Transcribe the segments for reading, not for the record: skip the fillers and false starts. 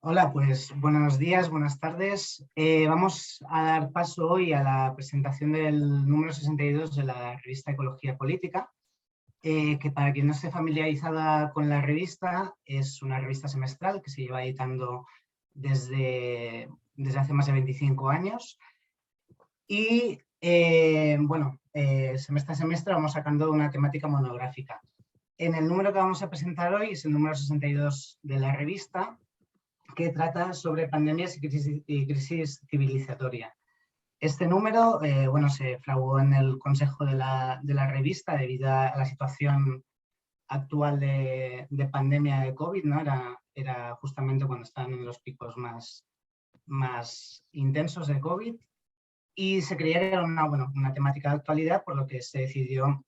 Hola, pues buenos días, buenas tardes. Vamos a dar paso hoy a la presentación del número 62 de la revista Ecología Política, que para quien no esté familiarizada con la revista, es una revista semestral que se lleva editando desde hace más de 25 años. Y semestre a semestre vamos sacando una temática monográfica. En el número que vamos a presentar hoy es el número 62 de la revista, que trata sobre pandemias y crisis civilizatoria. Este número se fraguó en el consejo de la revista debido a la situación actual de pandemia de COVID, ¿no? Era justamente cuando estaban en los picos más intensos de COVID, y se creía que era una temática de actualidad, por lo que se decidió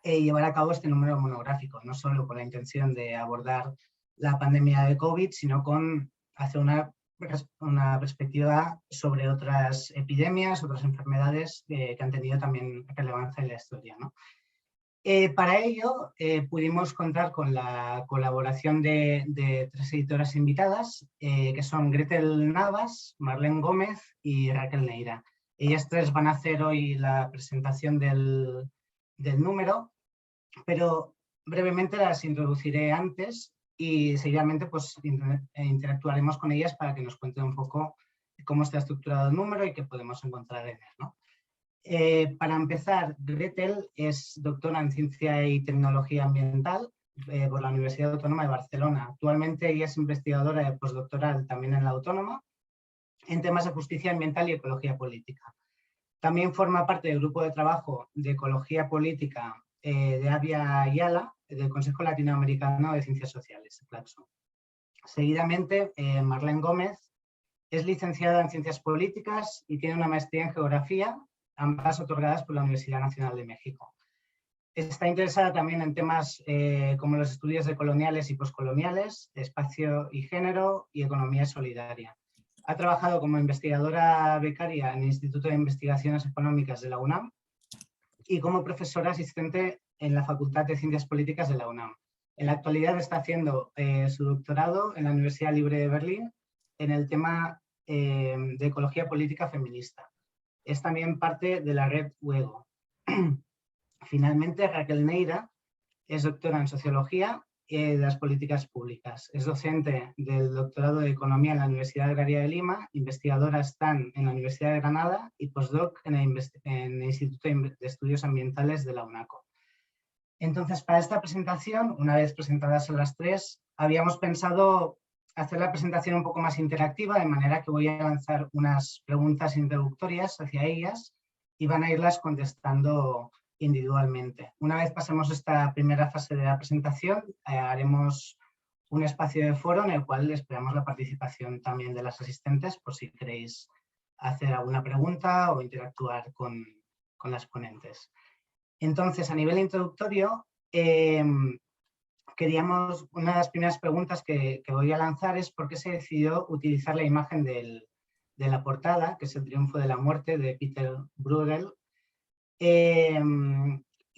llevar a cabo este número monográfico, no solo con la intención de abordar la pandemia de COVID, sino con hacer una perspectiva sobre otras epidemias, otras enfermedades que han tenido también relevancia en la historia, ¿no? Para ello pudimos contar con la colaboración de tres editoras invitadas, que son Gretel Navas, Marlene Gómez y Raquel Neira. Ellas tres van a hacer hoy la presentación del número, pero brevemente las introduciré antes y seguidamente pues interactuaremos con ellas para que nos cuenten un poco cómo está estructurado el número y qué podemos encontrar en él, ¿no? Para empezar, Gretel es doctora en Ciencia y Tecnología Ambiental por la Universidad Autónoma de Barcelona. Actualmente ella es investigadora de postdoctoral también en la Autónoma en temas de justicia ambiental y ecología política. También forma parte del grupo de trabajo de ecología política de Avia Ayala, del Consejo Latinoamericano de Ciencias Sociales, CLACSO. Seguidamente, Marlene Gómez es licenciada en Ciencias Políticas y tiene una maestría en Geografía, ambas otorgadas por la Universidad Nacional de México. Está interesada también en temas como los estudios de coloniales y poscoloniales, espacio y género y economía solidaria. Ha trabajado como investigadora becaria en el Instituto de Investigaciones Económicas de la UNAM y como profesora asistente en la Facultad de Ciencias Políticas de la UNAM. En la actualidad está haciendo su doctorado en la Universidad Libre de Berlín en el tema de ecología política feminista. Es también parte de la red UEGO. Finalmente, Raquel Neira es doctora en Sociología de las Políticas Públicas. Es docente del doctorado de Economía en la Universidad Agraria de Lima, investigadora STAN en la Universidad de Granada y postdoc en el Instituto de Estudios Ambientales de la UNACO. Entonces, para esta presentación, una vez presentadas a las tres, habíamos pensado hacer la presentación un poco más interactiva, de manera que voy a lanzar unas preguntas introductorias hacia ellas y van a irlas contestando individualmente. Una vez pasemos esta primera fase de la presentación, haremos un espacio de foro en el cual esperamos la participación también de las asistentes, por si queréis hacer alguna pregunta o interactuar con las ponentes. Entonces, a nivel introductorio, una de las primeras preguntas que voy a lanzar es por qué se decidió utilizar la imagen de la portada, que es el triunfo de la muerte de Peter Bruegel,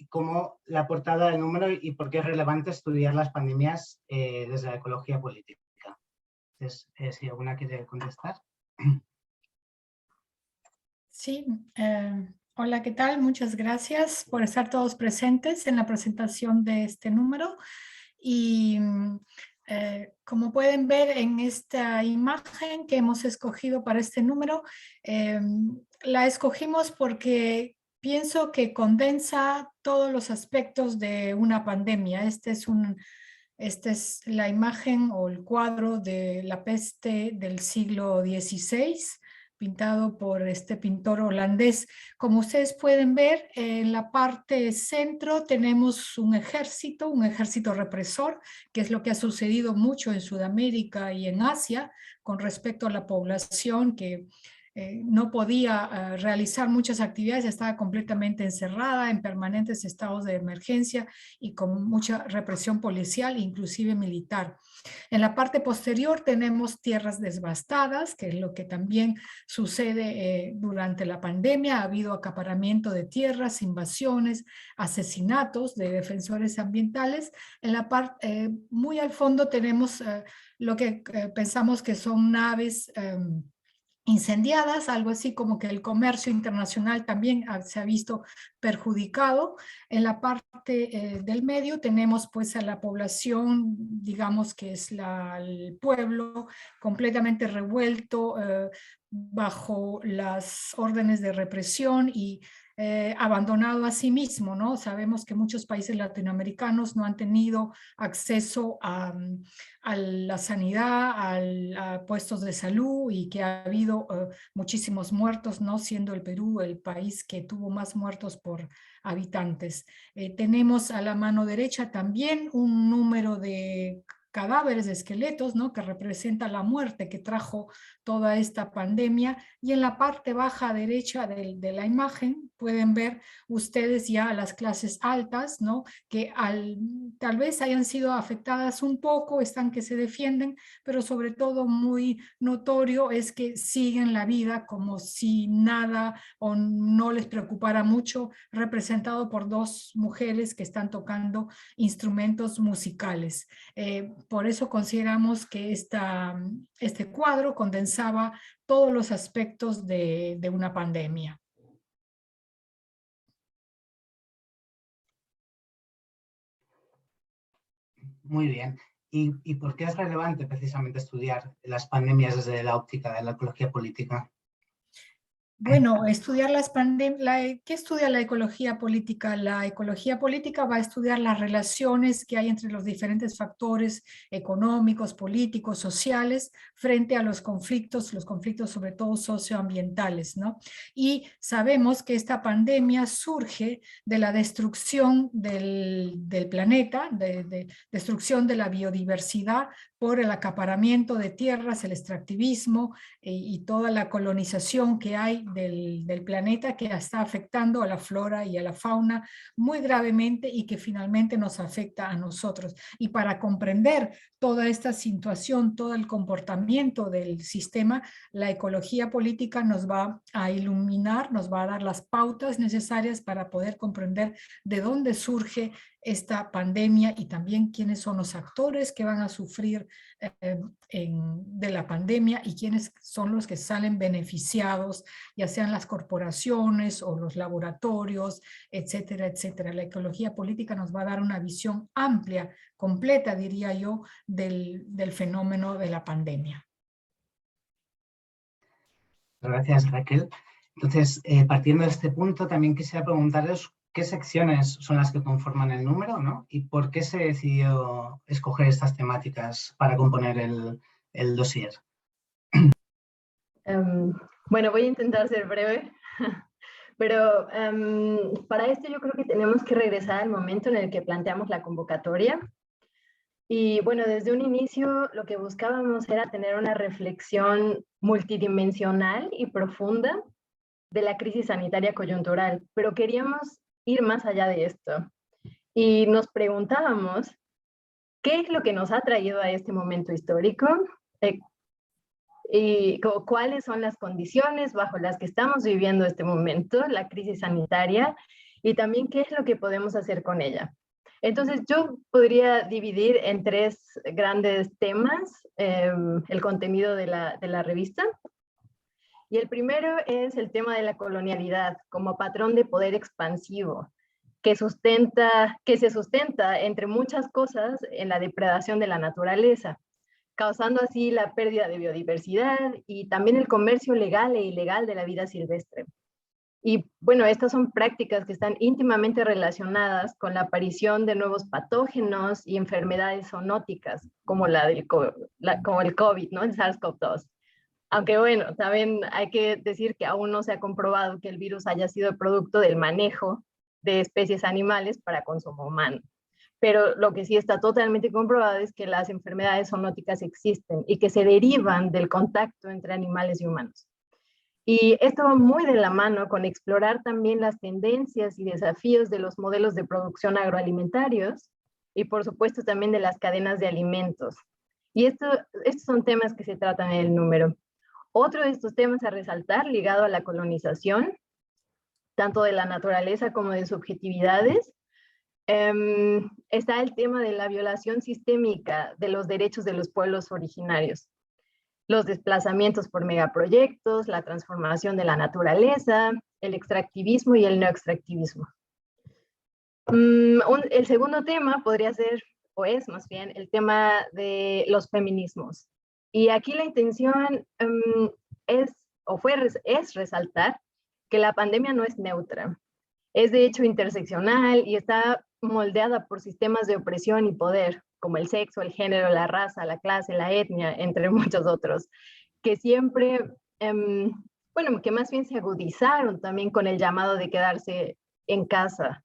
como la portada del número y por qué es relevante estudiar las pandemias desde la ecología política. Entonces, si alguna quiere contestar. Sí, hola, ¿qué tal? Muchas gracias por estar todos presentes en la presentación de este número. Y como pueden ver en esta imagen que hemos escogido para este número, la escogimos porque pienso que condensa todos los aspectos de una pandemia. Esta es la imagen o el cuadro de la peste del siglo XVI, pintado por este pintor holandés. Como ustedes pueden ver, en la parte centro tenemos un ejército represor, que es lo que ha sucedido mucho en Sudamérica y en Asia con respecto a la población que no podía realizar muchas actividades, estaba completamente encerrada en permanentes estados de emergencia y con mucha represión policial, inclusive militar. En la parte posterior tenemos tierras devastadas, que es lo que también sucede durante la pandemia. Ha habido acaparamiento de tierras, invasiones, asesinatos de defensores ambientales. En la parte muy al fondo tenemos lo que pensamos que son naves incendiadas, algo así como que el comercio internacional también se ha visto perjudicado. En la parte del medio tenemos pues a la población, digamos que es el pueblo completamente revuelto bajo las órdenes de represión y abandonado a sí mismo, ¿no? Sabemos que muchos países latinoamericanos no han tenido acceso a la sanidad, a puestos de salud y que ha habido muchísimos muertos, ¿no? Siendo el Perú el país que tuvo más muertos por habitantes. Tenemos a la mano derecha también un número de cadáveres, de esqueletos, ¿no? Que representa la muerte que trajo toda esta pandemia. Y en la parte baja derecha de la imagen pueden ver ustedes ya las clases altas, ¿no? Que tal vez hayan sido afectadas un poco, están que se defienden, pero sobre todo muy notorio es que siguen la vida como si nada o no les preocupara mucho, representado por dos mujeres que están tocando instrumentos musicales. Por eso consideramos que este cuadro condensaba todos los aspectos de una pandemia. Muy bien. ¿Y por qué es relevante precisamente estudiar las pandemias desde la óptica de la ecología política? Bueno, estudiar las pandemias, ¿qué estudia la ecología política? La ecología política va a estudiar las relaciones que hay entre los diferentes factores económicos, políticos, sociales, frente a los conflictos sobre todo socioambientales, ¿no? Y sabemos que esta pandemia surge de la destrucción del planeta, de destrucción de la biodiversidad por el acaparamiento de tierras, el extractivismo y toda la colonización que hay del planeta que está afectando a la flora y a la fauna muy gravemente y que finalmente nos afecta a nosotros. Y para comprender toda esta situación, todo el comportamiento del sistema, la ecología política nos va a iluminar, nos va a dar las pautas necesarias para poder comprender de dónde surge esta pandemia y también quiénes son los actores que van a sufrir de la pandemia y quiénes son los que salen beneficiados, ya sean las corporaciones o los laboratorios, etcétera, etcétera. La ecología política nos va a dar una visión amplia, completa, diría yo, del fenómeno de la pandemia. Gracias, Raquel. Entonces, partiendo de este punto, también quisiera preguntaros qué secciones son las que conforman el número, ¿no? Y por qué se decidió escoger estas temáticas para componer el dossier. Bueno, voy a intentar ser breve, pero para esto yo creo que tenemos que regresar al momento en el que planteamos la convocatoria. Y bueno, desde un inicio lo que buscábamos era tener una reflexión multidimensional y profunda de la crisis sanitaria coyuntural, pero queríamos ir más allá de esto. Y nos preguntábamos, ¿qué es lo que nos ha traído a este momento histórico? Y cuáles son las condiciones bajo las que estamos viviendo este momento, la crisis sanitaria, y también qué es lo que podemos hacer con ella. Entonces yo podría dividir en tres grandes temas el contenido de la revista. Y el primero es el tema de la colonialidad como patrón de poder expansivo que se sustenta entre muchas cosas en la depredación de la naturaleza, causando así la pérdida de biodiversidad y también el comercio legal e ilegal de la vida silvestre. Y bueno, estas son prácticas que están íntimamente relacionadas con la aparición de nuevos patógenos y enfermedades zoonóticas, como como el COVID, ¿no? El SARS-CoV-2. Aunque bueno, también hay que decir que aún no se ha comprobado que el virus haya sido el producto del manejo de especies animales para consumo humano. Pero lo que sí está totalmente comprobado es que las enfermedades zoonóticas existen y que se derivan del contacto entre animales y humanos. Y esto va muy de la mano con explorar también las tendencias y desafíos de los modelos de producción agroalimentarios y por supuesto también de las cadenas de alimentos. Y estos son temas que se tratan en el número. Otro de estos temas a resaltar, ligado a la colonización, tanto de la naturaleza como de subjetividades, está el tema de la violación sistémica de los derechos de los pueblos originarios, los desplazamientos por megaproyectos, la transformación de la naturaleza, el extractivismo y el neoextractivismo. El segundo tema podría ser, o es más bien, el tema de los feminismos. Y aquí la intención es resaltar que la pandemia no es neutra. Es de hecho interseccional y está moldeada por sistemas de opresión y poder, como el sexo, el género, la raza, la clase, la etnia, entre muchos otros, que siempre, bueno, que más bien se agudizaron también con el llamado de quedarse en casa.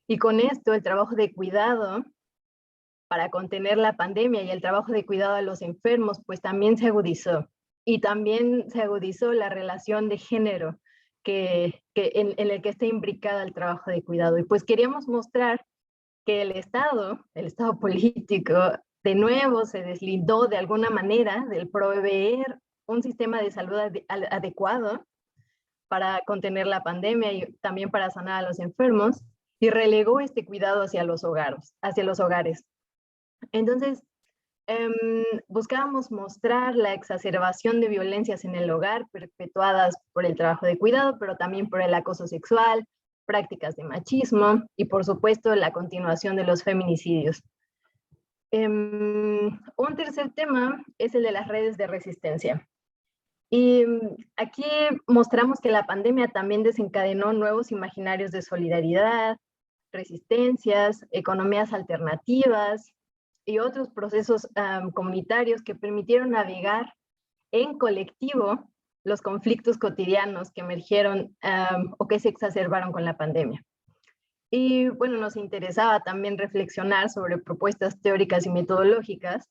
Y con esto el trabajo de cuidado para contener la pandemia y el trabajo de cuidado a los enfermos, pues también se agudizó. Y también se agudizó la relación de género en el que está imbricada el trabajo de cuidado. Y pues queríamos mostrar que el Estado político, de nuevo se deslindó de alguna manera del proveer un sistema de salud adecuado para contener la pandemia y también para sanar a los enfermos, y relegó este cuidado hacia los hogares. Entonces, buscábamos mostrar la exacerbación de violencias en el hogar perpetuadas por el trabajo de cuidado, pero también por el acoso sexual, prácticas de machismo y por supuesto la continuación de los feminicidios. Un tercer tema es el de las redes de resistencia. Y aquí mostramos que la pandemia también desencadenó nuevos imaginarios de solidaridad, resistencias, economías alternativas y otros procesos comunitarios que permitieron navegar en colectivo los conflictos cotidianos que emergieron o que se exacerbaron con la pandemia. Y bueno, nos interesaba también reflexionar sobre propuestas teóricas y metodológicas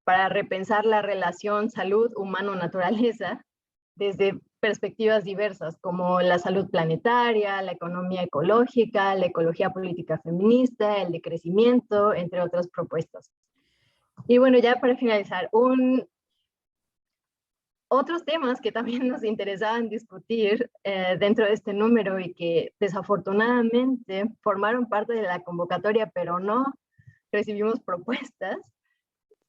para repensar la relación salud humano-naturaleza desde perspectivas diversas, como la salud planetaria, la economía ecológica, la ecología política feminista, el decrecimiento, entre otras propuestas. Y bueno, ya para finalizar, otros temas que también nos interesaban discutir dentro de este número y que desafortunadamente formaron parte de la convocatoria, pero no recibimos propuestas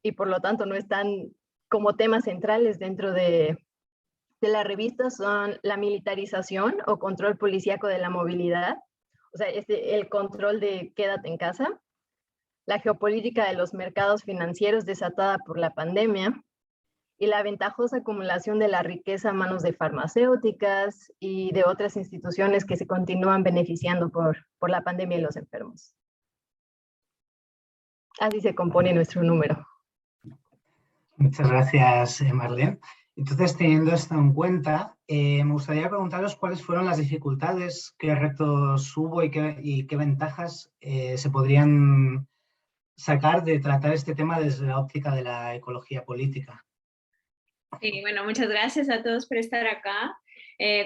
y por lo tanto no están como temas centrales dentro de la revista, son la militarización o control policíaco de la movilidad, o sea, el control de quédate en casa, la geopolítica de los mercados financieros desatada por la pandemia y la ventajosa acumulación de la riqueza a manos de farmacéuticas y de otras instituciones que se continúan beneficiando por la pandemia y los enfermos. Así se compone nuestro número. Muchas gracias, Marlene. Entonces, teniendo esto en cuenta, me gustaría preguntaros cuáles fueron las dificultades, qué retos hubo y qué ventajas se podrían sacar de tratar este tema desde la óptica de la ecología política. Sí, bueno, muchas gracias a todos por estar acá.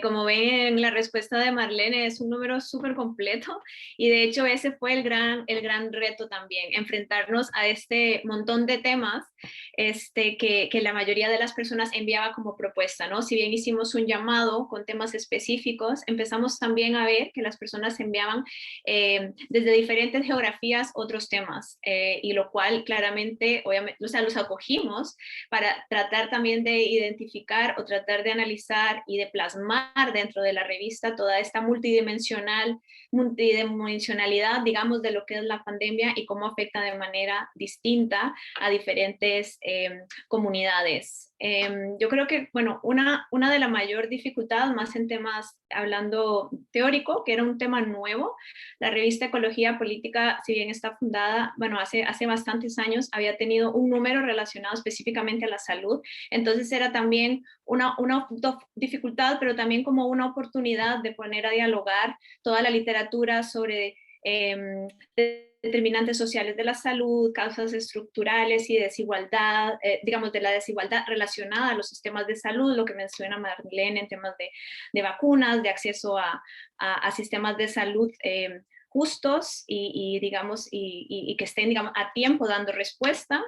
Como ven, la respuesta de Marlene es un número súper completo y de hecho ese fue el gran reto también, enfrentarnos a este montón de temas que la mayoría de las personas enviaba como propuesta, ¿no? Si bien hicimos un llamado con temas específicos, empezamos también a ver que las personas enviaban desde diferentes geografías otros temas y lo cual claramente, obviamente, o sea, los acogimos para tratar también de identificar o tratar de analizar y de plasmar dentro de la revista toda esta multidimensionalidad, digamos, de lo que es la pandemia y cómo afecta de manera distinta a diferentes comunidades. Yo creo que, bueno, una de las mayores dificultades, más en temas hablando teórico, que era un tema nuevo, la revista Ecología Política, si bien está fundada, bueno, hace bastantes años, había tenido un número relacionado específicamente a la salud, entonces era también una dificultad, pero también como una oportunidad de poner a dialogar toda la literatura sobre determinantes sociales de la salud, causas estructurales y desigualdad, digamos, de la desigualdad relacionada a los sistemas de salud, lo que menciona Marlene en temas de vacunas, de acceso a sistemas de salud justos y digamos, y que estén, digamos, a tiempo dando respuesta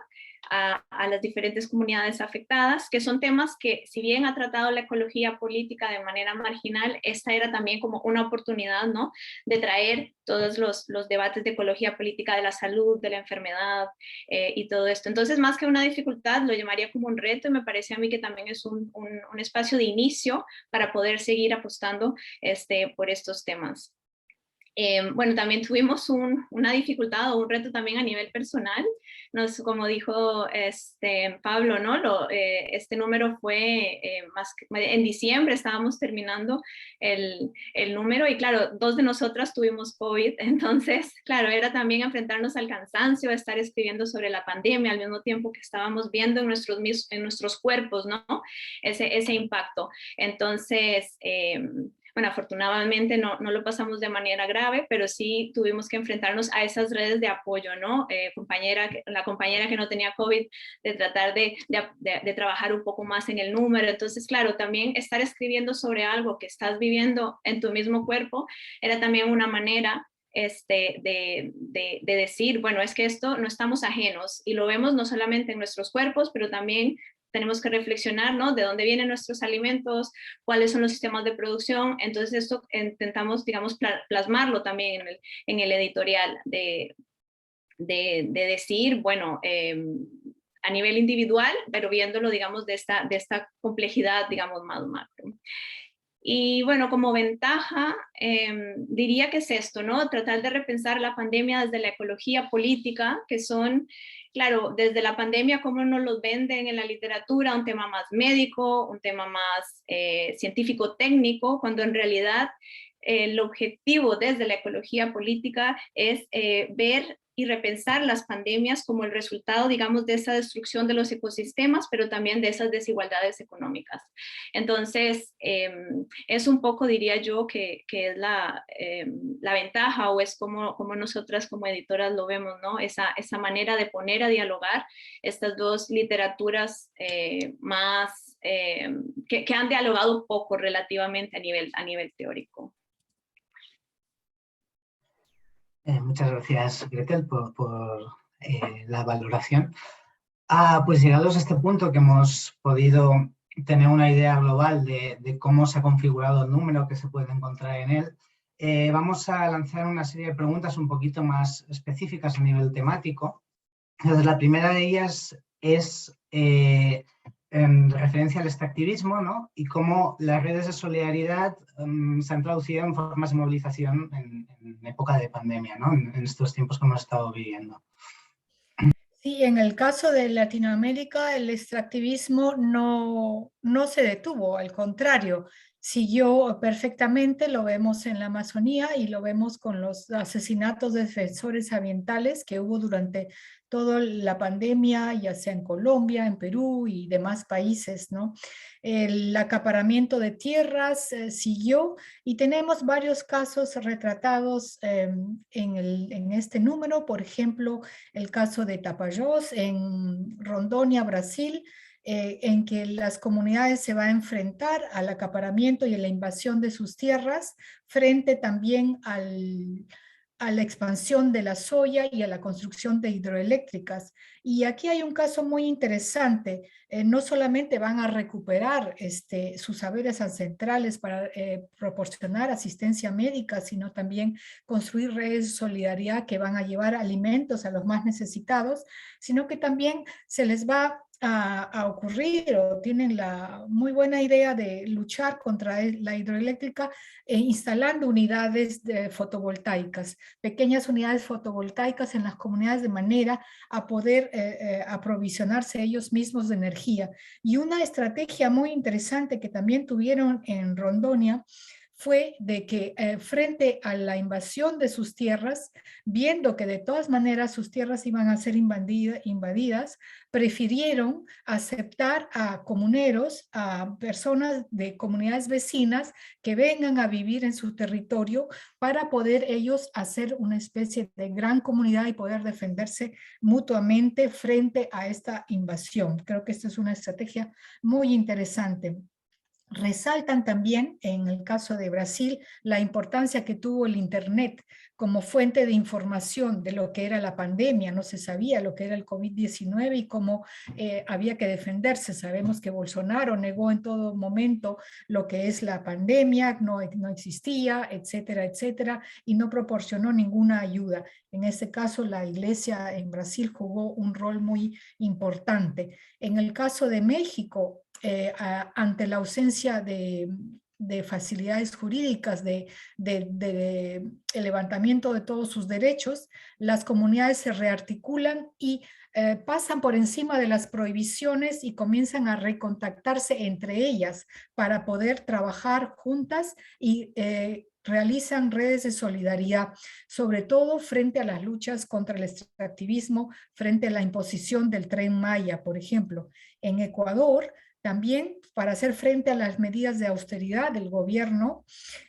a las diferentes comunidades afectadas, que son temas que, si bien ha tratado la ecología política de manera marginal, esta era también como una oportunidad, ¿no?, de traer todos los debates de ecología política de la salud, de la enfermedad y todo esto. Entonces, más que una dificultad, lo llamaría como un reto, y me parece a mí que también es un espacio de inicio para poder seguir apostando por estos temas. Bueno, también tuvimos una dificultad o un reto también a nivel personal. Como dijo Pablo, ¿no? Este número fue en diciembre, estábamos terminando el número, y claro, 2 de nosotras tuvimos COVID, entonces, claro, era también enfrentarnos al cansancio, estar escribiendo sobre la pandemia al mismo tiempo que estábamos viendo en nuestros cuerpos, ¿no?, ese impacto. Entonces, bueno, afortunadamente no lo pasamos de manera grave, pero sí tuvimos que enfrentarnos a esas redes de apoyo, ¿no? La compañera que no tenía COVID, de tratar de trabajar un poco más en el número. Entonces, claro, también estar escribiendo sobre algo que estás viviendo en tu mismo cuerpo era también una manera de decir, bueno, es que esto no estamos ajenos, y lo vemos no solamente en nuestros cuerpos, pero también tenemos que reflexionar, ¿no?, de dónde vienen nuestros alimentos, cuáles son los sistemas de producción. Entonces esto intentamos, digamos, plasmarlo también en el editorial, de decir, bueno, a nivel individual, pero viéndolo, digamos, de esta complejidad, digamos, más macro. Y bueno, como ventaja, diría que es esto, ¿no?, tratar de repensar la pandemia desde la ecología política, que son, claro, desde la pandemia, cómo nos los venden en la literatura, un tema más médico, un tema más científico-técnico, cuando en realidad el objetivo desde la ecología política es ver y repensar las pandemias como el resultado, digamos, de esa destrucción de los ecosistemas, pero también de esas desigualdades económicas. Entonces, es un poco, diría yo, que es la ventaja, o es como nosotras como editoras lo vemos, ¿no? Esa manera de poner a dialogar estas dos literaturas más, que han dialogado poco relativamente a nivel teórico. Muchas gracias, Gretel, por la valoración. Pues llegados a este punto, que hemos podido tener una idea global de cómo se ha configurado el número que se puede encontrar en él, vamos a lanzar una serie de preguntas un poquito más específicas a nivel temático. Entonces, la primera de ellas es en referencia al extractivismo, ¿no?, y cómo las redes de solidaridad se han traducido en formas de movilización en época de pandemia, ¿no?, en estos tiempos que hemos estado viviendo. Sí, en el caso de Latinoamérica, el extractivismo no se detuvo, al contrario, siguió perfectamente. Lo vemos en la Amazonía y lo vemos con los asesinatos de defensores ambientales que hubo durante toda la pandemia, ya sea en Colombia, en Perú y demás países, ¿no? El acaparamiento de tierras siguió, y tenemos varios casos retratados en este número. Por ejemplo, el caso de Tapajós en Rondônia, Brasil, en que las comunidades se van a enfrentar al acaparamiento y a la invasión de sus tierras, frente también a la expansión de la soya y a la construcción de hidroeléctricas. Y aquí hay un caso muy interesante. No solamente van a recuperar sus saberes ancestrales para proporcionar asistencia médica, sino también construir redes de solidaridad que van a llevar alimentos a los más necesitados, sino que también se les va a ocurrir, o tienen la muy buena idea de luchar contra la hidroeléctrica instalando unidades fotovoltaicas, pequeñas unidades fotovoltaicas en las comunidades, de manera a poder aprovisionarse ellos mismos de energía. Y una estrategia muy interesante que también tuvieron en Rondônia fue de que frente a la invasión de sus tierras, viendo que de todas maneras sus tierras iban a ser invadidas, prefirieron aceptar a comuneros, a personas de comunidades vecinas que vengan a vivir en su territorio para poder ellos hacer una especie de gran comunidad y poder defenderse mutuamente frente a esta invasión. Creo que esta es una estrategia muy interesante. Resaltan también, en el caso de Brasil, la importancia que tuvo el Internet como fuente de información de lo que era la pandemia. No se sabía lo que era el COVID-19 y cómo había que defenderse. Sabemos que Bolsonaro negó en todo momento lo que es la pandemia, no existía, etcétera, etcétera, y no proporcionó ninguna ayuda. En este caso, la Iglesia en Brasil jugó un rol muy importante. En el caso de México, ante la ausencia de facilidades jurídicas, de el levantamiento de todos sus derechos, las comunidades se rearticulan y pasan por encima de las prohibiciones y comienzan a recontactarse entre ellas para poder trabajar juntas y realizan redes de solidaridad, sobre todo frente a las luchas contra el extractivismo, frente a la imposición del Tren Maya, por ejemplo. En Ecuador, también para hacer frente a las medidas de austeridad del gobierno,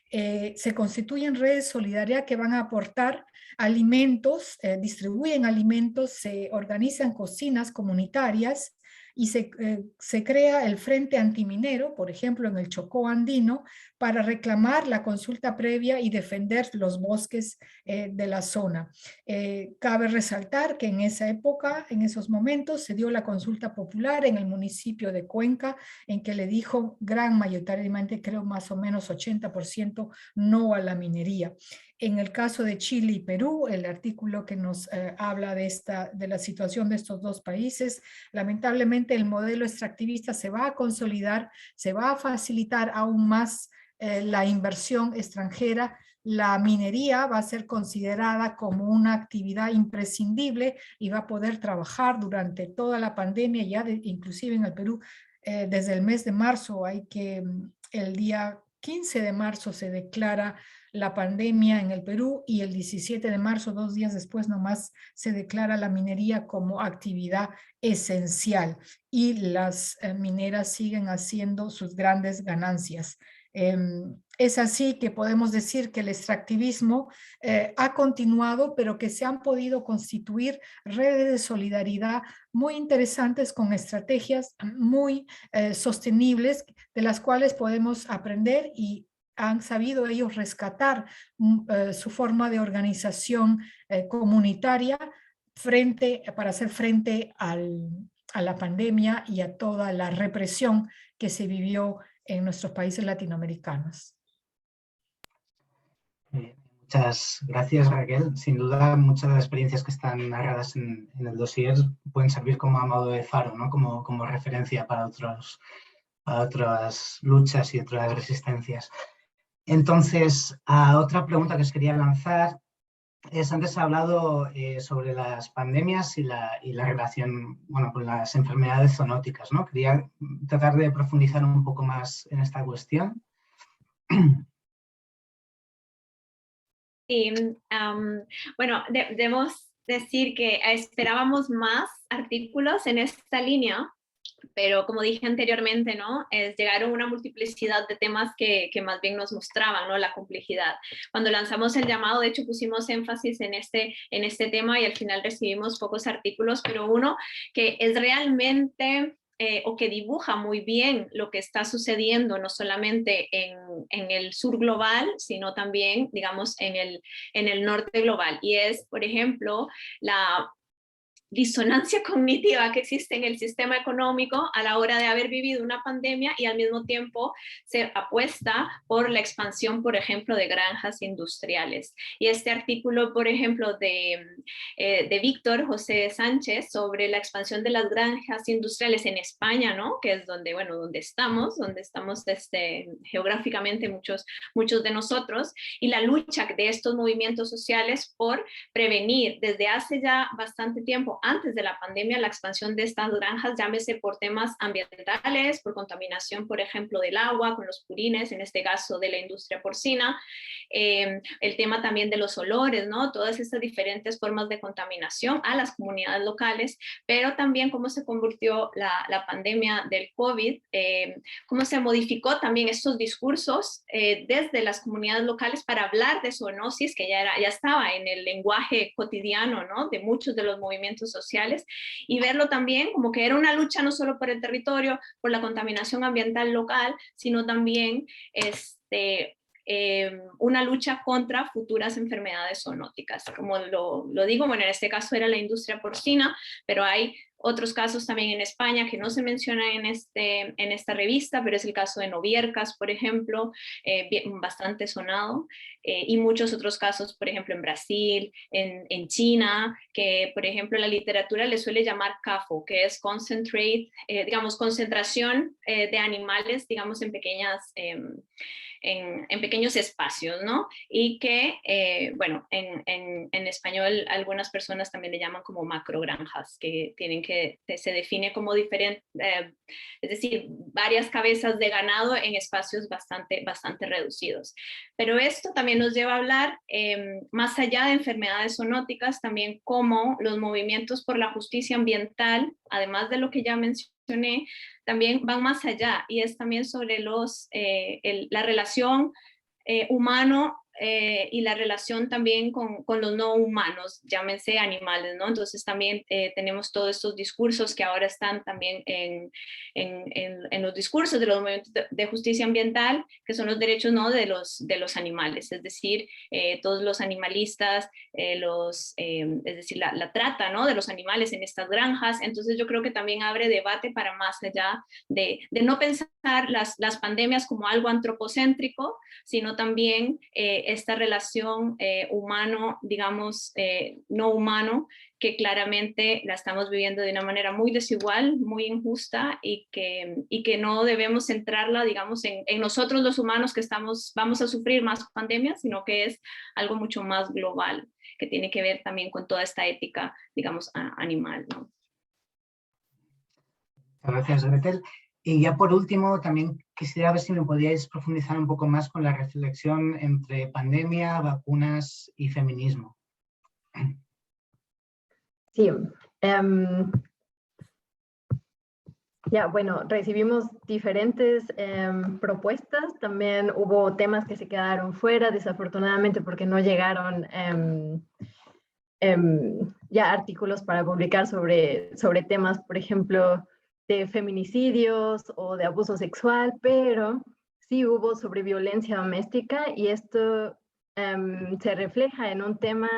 se constituyen redes solidarias que van a aportar alimentos, distribuyen alimentos, se organizan cocinas comunitarias y se crea el Frente Antiminero, por ejemplo, en el Chocó andino, para reclamar la consulta previa y defender los bosques de la zona. Cabe resaltar que en esa época, en esos momentos, se dio la consulta popular en el municipio de Cuenca, en que le dijo gran mayoritariamente, creo más o menos 80%, no a la minería. En el caso de Chile y Perú, el artículo que nos habla de la situación de estos dos países, lamentablemente el modelo extractivista se va a consolidar, se va a facilitar aún más la inversión extranjera. La minería va a ser considerada como una actividad imprescindible y va a poder trabajar durante toda la pandemia, inclusive en el Perú, desde el mes de marzo, el día 15 de marzo se declara la pandemia en el Perú y el 17 de marzo, 2 días después nomás, se declara la minería como actividad esencial y las mineras siguen haciendo sus grandes ganancias. Es así que podemos decir que el extractivismo ha continuado, pero que se han podido constituir redes de solidaridad muy interesantes con estrategias muy sostenibles de las cuales podemos aprender y han sabido ellos rescatar su forma de organización comunitaria para hacer frente a la pandemia y a toda la represión que se vivió en nuestros países latinoamericanos. Muchas gracias, Raquel. Sin duda, muchas de las experiencias que están narradas en el dossier pueden servir como a modo de faro, ¿no? como referencia para otras luchas y otras resistencias. Entonces, otra pregunta que os quería lanzar es, antes se ha hablado sobre las pandemias y la relación, bueno, con las enfermedades zoonóticas, ¿no? Quería tratar de profundizar un poco más en esta cuestión. Sí, bueno, debemos decir que esperábamos más artículos en esta línea, pero como dije anteriormente, ¿no? Llegaron una multiplicidad de temas que más bien nos mostraban, ¿no? La complejidad. Cuando lanzamos el llamado, de hecho, pusimos énfasis en este tema y al final recibimos pocos artículos, pero uno que es realmente o que dibuja muy bien lo que está sucediendo, no solamente en el sur global, sino también, digamos, en el norte global. Y es, por ejemplo, la disonancia cognitiva que existe en el sistema económico a la hora de haber vivido una pandemia y al mismo tiempo se apuesta por la expansión, por ejemplo, de granjas industriales. Y este artículo, por ejemplo, de Víctor José Sánchez sobre la expansión de las granjas industriales en España, ¿no? Que es donde estamos geográficamente muchos de nosotros, y la lucha de estos movimientos sociales por prevenir desde hace ya bastante tiempo, antes de la pandemia la expansión de estas granjas, llámese por temas ambientales, por contaminación, por ejemplo, del agua con los purines, en este caso de la industria porcina, el tema también de los olores, ¿no? Todas estas diferentes formas de contaminación a las comunidades locales, pero también cómo se convirtió la pandemia del COVID, cómo se modificó también estos discursos desde las comunidades locales para hablar de zoonosis, que ya estaba en el lenguaje cotidiano, ¿no? De muchos de los movimientos sociales, y verlo también como que era una lucha no solo por el territorio, por la contaminación ambiental local, sino también una lucha contra futuras enfermedades zoonóticas. Como lo digo, bueno, en este caso era la industria porcina, pero hay otros casos también en España que no se mencionan en esta revista, pero es el caso de Noviercas, por ejemplo, bastante sonado, y muchos otros casos, por ejemplo, en Brasil, en China, que, por ejemplo, la literatura le suele llamar CAFO, que es concentrate, digamos, concentración de animales, digamos, en pequeños espacios, ¿no? Y que, bueno, en español algunas personas también le llaman como macrogranjas, que se define como diferente, es decir, varias cabezas de ganado en espacios bastante reducidos. Pero esto también nos lleva a hablar, más allá de enfermedades zoonóticas, también cómo los movimientos por la justicia ambiental, además de lo que ya mencioné, también van más allá, y es también sobre la relación humano y la relación también con los no humanos, llámense animales, ¿no? Entonces también tenemos todos estos discursos que ahora están también en los discursos de los movimientos de justicia ambiental, que son los derechos, ¿no? de los animales, es decir, todos los animalistas, es decir, la trata, ¿no? de los animales en estas granjas. Entonces yo creo que también abre debate para más allá de no pensar las pandemias como algo antropocéntrico, sino también esta relación humano, digamos, no humano, que claramente la estamos viviendo de una manera muy desigual, muy injusta, y que no debemos centrarla, digamos, en nosotros los humanos que vamos a sufrir más pandemias, sino que es algo mucho más global, que tiene que ver también con toda esta ética, digamos, animal, ¿no? Gracias, Gretel. Y ya por último, también quisiera ver si me podíais profundizar un poco más con la reflexión entre pandemia, vacunas y feminismo. Sí. Bueno, recibimos diferentes propuestas. También hubo temas que se quedaron fuera, desafortunadamente, porque no llegaron ya artículos para publicar sobre temas, por ejemplo, de feminicidios o de abuso sexual, pero sí hubo sobre violencia doméstica, y esto se refleja en un tema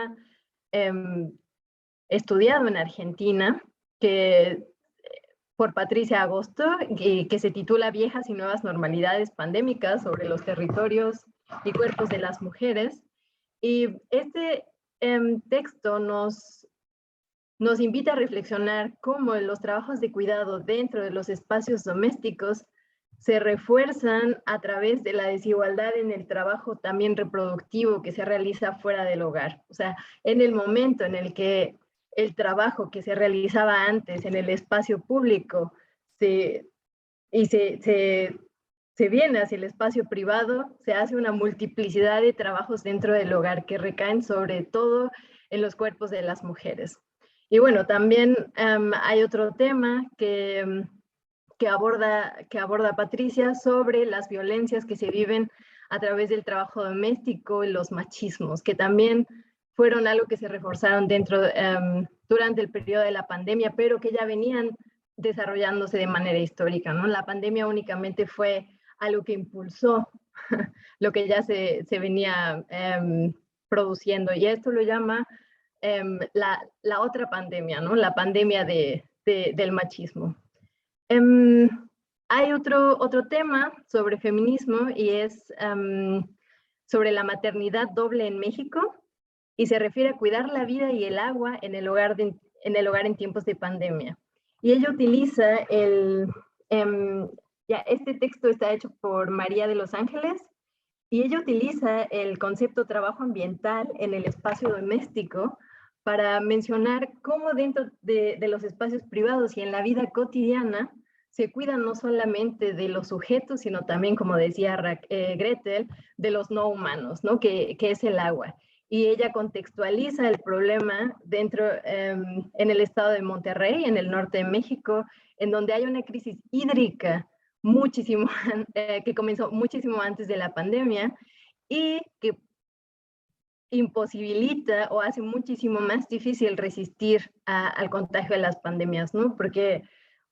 estudiado en Argentina, por Patricia Agosto, que se titula Viejas y Nuevas Normalidades Pandémicas sobre los territorios y cuerpos de las mujeres. Y este texto nos invita a reflexionar cómo los trabajos de cuidado dentro de los espacios domésticos se refuerzan a través de la desigualdad en el trabajo también reproductivo que se realiza fuera del hogar. O sea, en el momento en el que el trabajo que se realizaba antes en el espacio público se viene hacia el espacio privado, se hace una multiplicidad de trabajos dentro del hogar que recaen sobre todo en los cuerpos de las mujeres. Y bueno, también hay otro tema que aborda Patricia sobre las violencias que se viven a través del trabajo doméstico y los machismos, que también fueron algo que se reforzaron durante el periodo de la pandemia, pero que ya venían desarrollándose de manera histórica, ¿no? La pandemia únicamente fue algo que impulsó lo que ya se venía produciendo, y esto lo llama la otra pandemia, ¿no? La pandemia del machismo. Hay otro tema sobre feminismo, y es sobre la maternidad doble en México, y se refiere a cuidar la vida y el agua en el hogar en tiempos de pandemia. Y ella utiliza este texto está hecho por María de los Ángeles, y ella utiliza el concepto trabajo ambiental en el espacio doméstico para mencionar cómo dentro de los espacios privados y en la vida cotidiana se cuidan no solamente de los sujetos, sino también, como decía Gretel, de los no humanos, ¿no? Que es el agua. Y ella contextualiza el problema dentro, en el estado de Monterrey, en el norte de México, en donde hay una crisis hídrica muchísimo, que comenzó muchísimo antes de la pandemia y que imposibilita o hace muchísimo más difícil resistir al contagio de las pandemias, ¿no? Porque,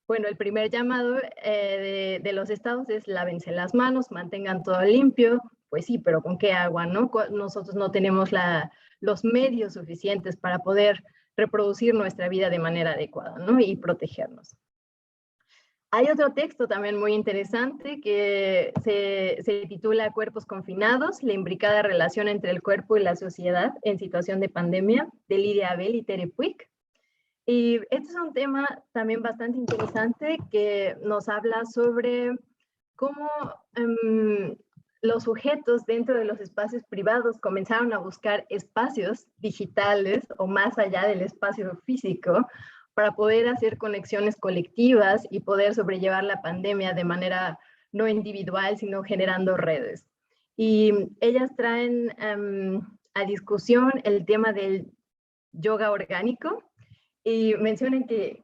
bueno, el primer llamado de los estados es lávense las manos, mantengan todo limpio. Pues sí, pero ¿con qué agua, no? Nosotros no tenemos los medios suficientes para poder reproducir nuestra vida de manera adecuada, ¿no? Y protegernos. Hay otro texto también muy interesante que se titula Cuerpos confinados, la imbricada relación entre el cuerpo y la sociedad en situación de pandemia, de Lidia Abel y Tere Puig. Y este es un tema también bastante interesante que nos habla sobre cómo los sujetos dentro de los espacios privados comenzaron a buscar espacios digitales o más allá del espacio físico para poder hacer conexiones colectivas y poder sobrellevar la pandemia de manera no individual, sino generando redes. Y ellas traen a discusión el tema del yoga orgánico y mencionan que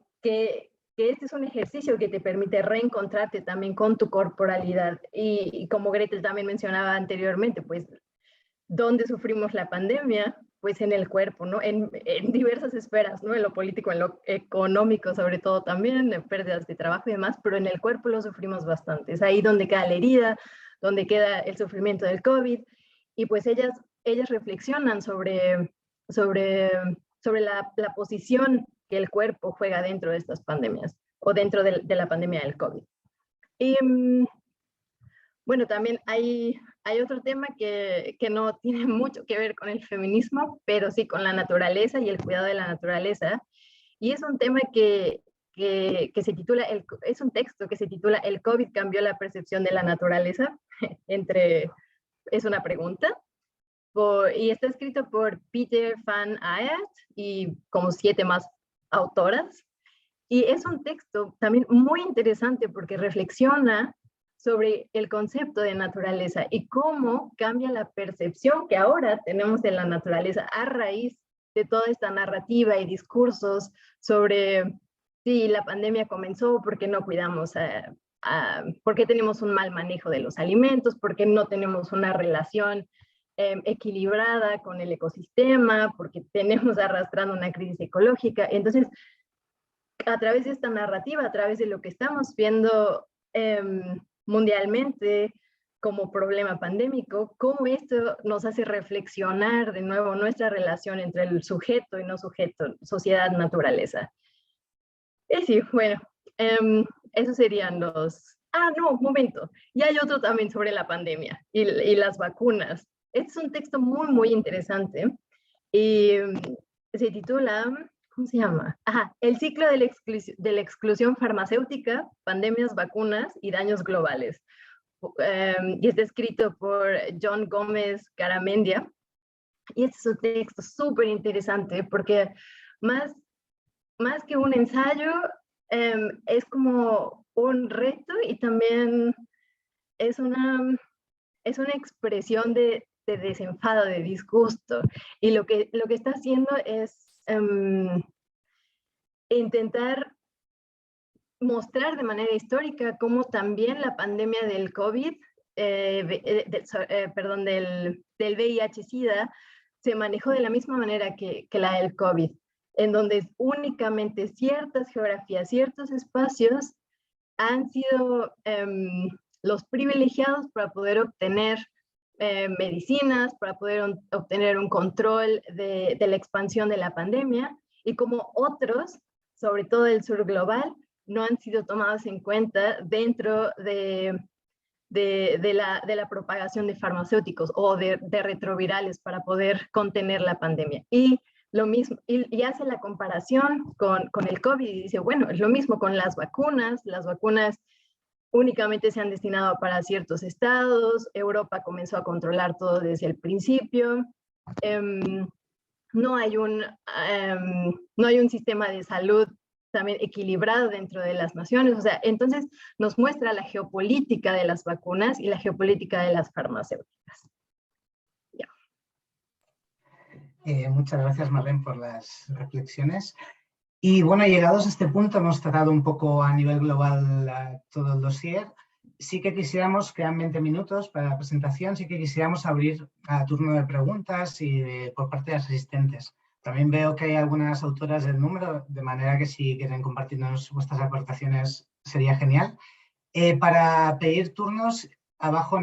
este es un ejercicio que te permite reencontrarte también con tu corporalidad. Y como Gretel también mencionaba anteriormente, pues, ¿dónde sufrimos la pandemia? Pues en el cuerpo, ¿no? En diversas esferas, ¿no? En lo político, en lo económico, sobre todo también, en pérdidas de trabajo y demás, pero en el cuerpo lo sufrimos bastante. Es ahí donde queda la herida, donde queda el sufrimiento del COVID. Y pues ellas reflexionan sobre la posición que el cuerpo juega dentro de estas pandemias o dentro de la pandemia del COVID. Y bueno, también hay otro tema que no tiene mucho que ver con el feminismo, pero sí con la naturaleza y el cuidado de la naturaleza. Y es un tema que se titula, es un texto que se titula El COVID cambió la percepción de la naturaleza. Es una pregunta. Y está escrito por Peter van Aert y como 7 más autoras. Y es un texto también muy interesante porque reflexiona sobre el concepto de naturaleza y cómo cambia la percepción que ahora tenemos de la naturaleza a raíz de toda esta narrativa y discursos sobre si la pandemia comenzó, por qué no cuidamos, por qué tenemos un mal manejo de los alimentos, por qué no tenemos una relación equilibrada con el ecosistema, porque tenemos arrastrando una crisis ecológica. Entonces, a través de esta narrativa, a través de lo que estamos viendo mundialmente como problema pandémico, cómo esto nos hace reflexionar de nuevo nuestra relación entre el sujeto y no sujeto, sociedad, naturaleza. Y sí, bueno, esos serían los... Ah, no, un momento. Y hay otro también sobre la pandemia y las vacunas. Este es un texto muy, muy interesante y se titula... ¿Cómo se llama? Ajá, El ciclo de la exclusión farmacéutica, pandemias, vacunas y daños globales. Y está escrito por John Gómez Garamendia. Y este es un texto súper interesante porque más que un ensayo, es como un reto y también es una expresión de desenfado, de disgusto. Y lo que está haciendo es intentar mostrar de manera histórica cómo también la pandemia del COVID, del VIH-Sida, se manejó de la misma manera que la del COVID, en donde únicamente ciertas geografías, ciertos espacios han sido los privilegiados para poder obtener medicinas, para poder obtener un control de la expansión de la pandemia, y como otros, sobre todo el sur global, no han sido tomados en cuenta dentro de la propagación de farmacéuticos o de retrovirales para poder contener la pandemia. Y lo mismo, y hace la comparación con el COVID y dice, bueno, es lo mismo con las vacunas únicamente se han destinado para ciertos estados, Europa comenzó a controlar todo desde el principio, no hay no hay un sistema de salud también equilibrado dentro de las naciones. O sea, entonces nos muestra la geopolítica de las vacunas y la geopolítica de las farmacéuticas. Ya. Muchas gracias, Marlene, por las reflexiones. Y bueno, llegados a este punto, hemos tratado un poco a nivel global todo el dossier. Sí que quisiéramos, quedan 20 minutos para la presentación, sí que quisiéramos abrir a turno de preguntas por parte de las asistentes. También veo que hay algunas autoras del número, de manera que si quieren compartirnos vuestras aportaciones sería genial. Para pedir turnos, abajo,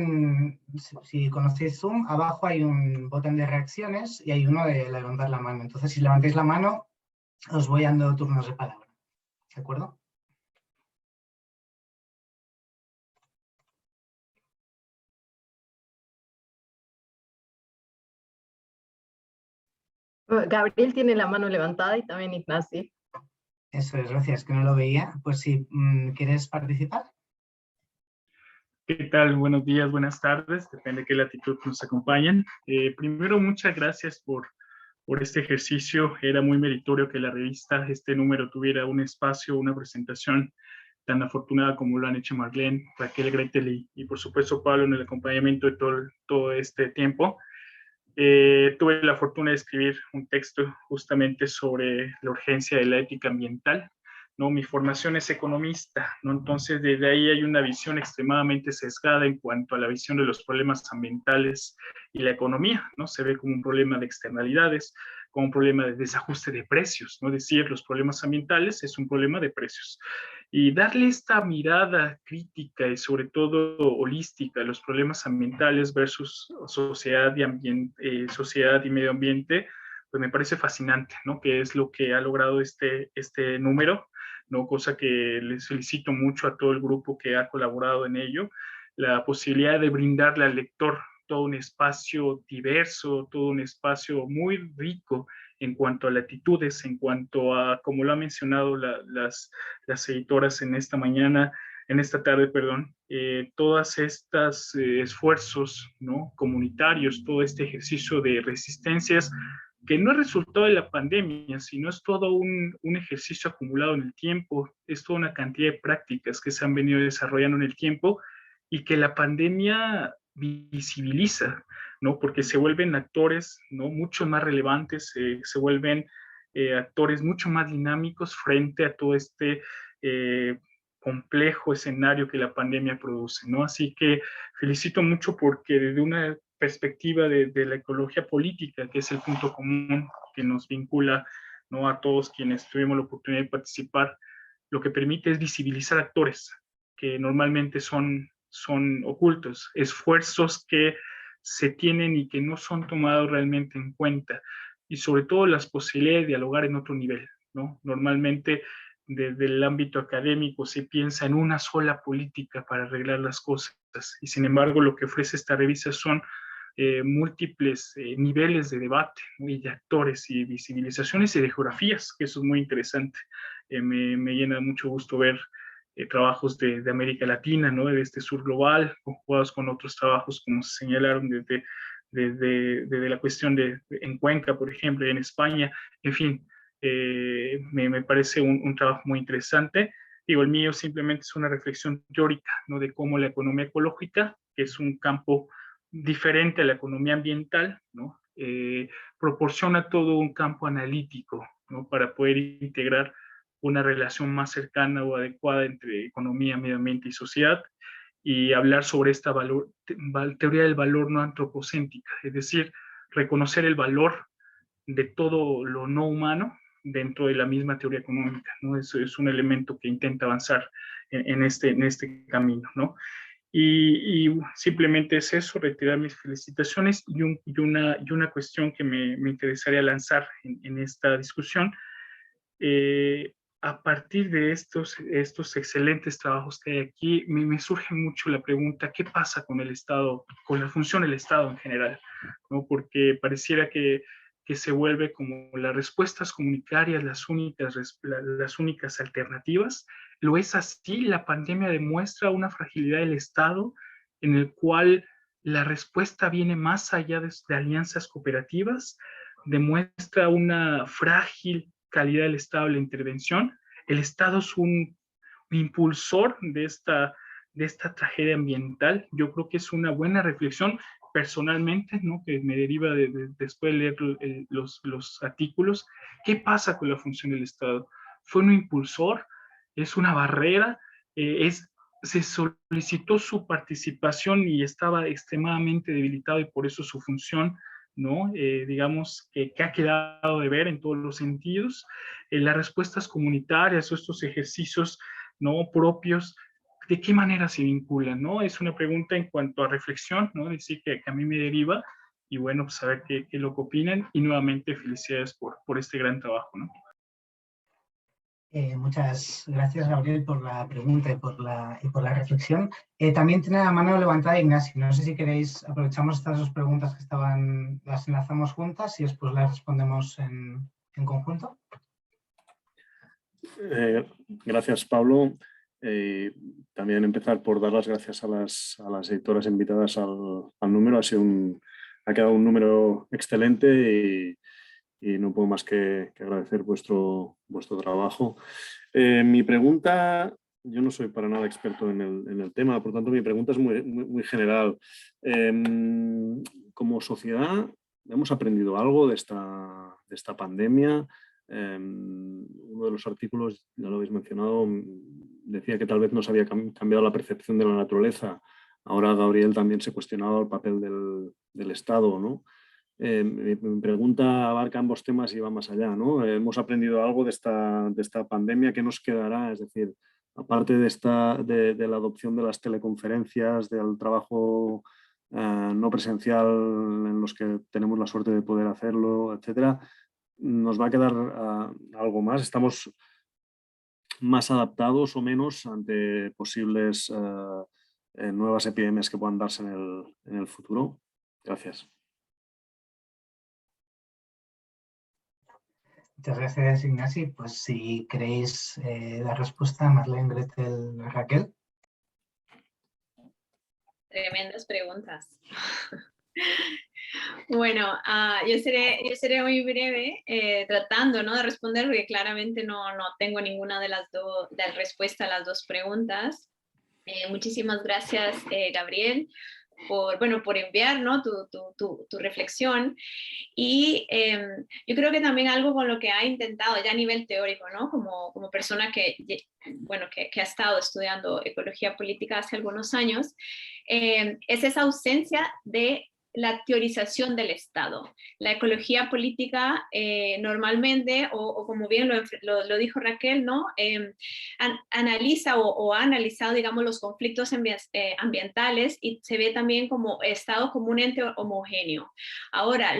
si conocéis Zoom, abajo hay un botón de reacciones y hay uno de levantar la mano. Entonces, si levantáis la mano, os voy dando turnos de palabra. ¿De acuerdo? Gabriel tiene la mano levantada y también Ignacio. Eso es, gracias, que no lo veía. Pues si quieres participar. ¿Qué tal? Buenos días, buenas tardes, depende de qué latitud nos acompañen. Primero, muchas gracias por este ejercicio. Era muy meritorio que la revista, este número, tuviera un espacio, una presentación tan afortunada como lo han hecho Marlene, Raquel, Gretel y por supuesto Pablo en el acompañamiento de todo este tiempo. Tuve la fortuna de escribir un texto justamente sobre la urgencia de la ética ambiental, ¿no? Mi formación es economista, ¿no? Entonces desde ahí hay una visión extremadamente sesgada en cuanto a la visión de los problemas ambientales y la economía, ¿no? Se ve como un problema de externalidades, como un problema de desajuste de precios, ¿no? Es decir, los problemas ambientales es un problema de precios. Y darle esta mirada crítica y sobre todo holística a los problemas ambientales versus sociedad sociedad y medio ambiente, pues me parece fascinante, ¿no? Que es lo que ha logrado este número, ¿no? Cosa que les felicito mucho a todo el grupo que ha colaborado en ello, la posibilidad de brindarle al lector todo un espacio diverso, todo un espacio muy rico en cuanto a latitudes, en cuanto a, como lo han mencionado las editoras en esta tarde, perdón, todas estas esfuerzos, ¿no? Comunitarios, todo este ejercicio de resistencias que no es resultado de la pandemia, sino es todo un ejercicio acumulado en el tiempo, es toda una cantidad de prácticas que se han venido desarrollando en el tiempo y que la pandemia visibiliza, ¿no? Porque se vuelven actores, ¿no? Mucho más relevantes, se vuelven actores mucho más dinámicos frente a todo este complejo escenario que la pandemia produce, ¿no? Así que felicito mucho porque desde una perspectiva de la ecología política, que es el punto común que nos vincula, ¿no? A todos quienes tuvimos la oportunidad de participar, lo que permite es visibilizar actores que normalmente son ocultos, esfuerzos que se tienen y que no son tomados realmente en cuenta, y sobre todo las posibilidades de dialogar en otro nivel, ¿no? Normalmente desde el ámbito académico se piensa en una sola política para arreglar las cosas, y sin embargo lo que ofrece esta revista son múltiples niveles de debate, ¿no? Y de actores y visibilizaciones y de geografías, que eso es muy interesante. Me llena mucho gusto ver trabajos de América Latina, ¿no? De este sur global, conjugados con otros trabajos como se señalaron desde la cuestión en Cuenca, por ejemplo, y en España, en fin, me parece un trabajo muy interesante. Digo, el mío simplemente es una reflexión teórica, ¿no? De cómo la economía ecológica, que es un campo diferente a la economía ambiental, ¿no? Proporciona todo un campo analítico, ¿no? Para poder integrar una relación más cercana o adecuada entre economía, medio ambiente y sociedad, y hablar sobre esta teoría del valor no antropocéntrica, es decir, reconocer el valor de todo lo no humano dentro de la misma teoría económica, ¿no? Eso es un elemento que intenta avanzar en este camino, ¿no? Y simplemente es eso, retirar mis felicitaciones y una cuestión que me interesaría lanzar en esta discusión. A partir de estos excelentes trabajos que hay aquí, me surge mucho la pregunta, ¿qué pasa con el Estado, con la función del Estado en general? ¿No? Porque pareciera que se vuelve como las respuestas comunitarias las únicas alternativas. ¿Lo es así? La pandemia demuestra una fragilidad del Estado en el cual la respuesta viene más allá de alianzas cooperativas, demuestra una frágil calidad del Estado de la intervención. El Estado es un impulsor de esta tragedia ambiental. Yo creo que es una buena reflexión personalmente, ¿no? Que me deriva después de leer los artículos. ¿Qué pasa con la función del Estado? ¿Fue un impulsor? ¿Es una barrera? Se solicitó su participación y estaba extremadamente debilitado y por eso su función, ¿no? Digamos que ha quedado de ver en todos los sentidos. Las respuestas comunitarias o estos ejercicios, ¿no? Propios, ¿de qué manera se vinculan? ¿No? Es una pregunta en cuanto a reflexión, ¿no? Decir que a mí me deriva y bueno, pues saber qué es lo que opinan y nuevamente felicidades por este gran trabajo, ¿no? Muchas gracias, Gabriel, por la pregunta y por la reflexión. También tiene la mano levantada Ignacio. No sé si queréis, aprovechamos estas dos preguntas que las enlazamos juntas y después las respondemos en conjunto. Gracias, Pablo. También empezar por dar las gracias a las editoras invitadas al número. Ha quedado un número excelente y no puedo más que agradecer vuestro trabajo. Mi pregunta, yo no soy para nada experto en el tema, por tanto mi pregunta es muy general. Como sociedad, ¿hemos aprendido algo de esta pandemia? Uno de los artículos, ya lo habéis mencionado, decía que tal vez nos había cambiado la percepción de la naturaleza. Ahora Gabriel también se cuestionaba el papel del Estado, ¿no? Mi pregunta abarca ambos temas y va más allá, ¿no? Hemos aprendido algo de esta pandemia. ¿Qué nos quedará? Es decir, aparte de la adopción de las teleconferencias, del trabajo no presencial en los que tenemos la suerte de poder hacerlo, etcétera, ¿nos va a quedar algo más? ¿Estamos más adaptados o menos ante posibles nuevas epidemias que puedan darse en el futuro? Gracias. Muchas gracias, Ignasi. Pues si queréis dar respuesta, Marlene, Gretel, Raquel. Tremendas preguntas. Bueno, yo seré muy breve tratando, ¿no? De responder porque claramente no tengo ninguna de las respuesta a las dos preguntas. Muchísimas gracias, Gabriel, por enviar, ¿no? tu reflexión. Y yo creo que también algo con lo que ha intentado ya a nivel teórico, ¿no? Como persona que ha estado estudiando ecología política hace algunos años, es esa ausencia de la teorización del Estado. La ecología política normalmente, o como bien lo dijo Raquel, ¿no? Analiza o ha analizado, digamos, los conflictos ambientales y se ve también como Estado como un ente homogéneo. Ahora,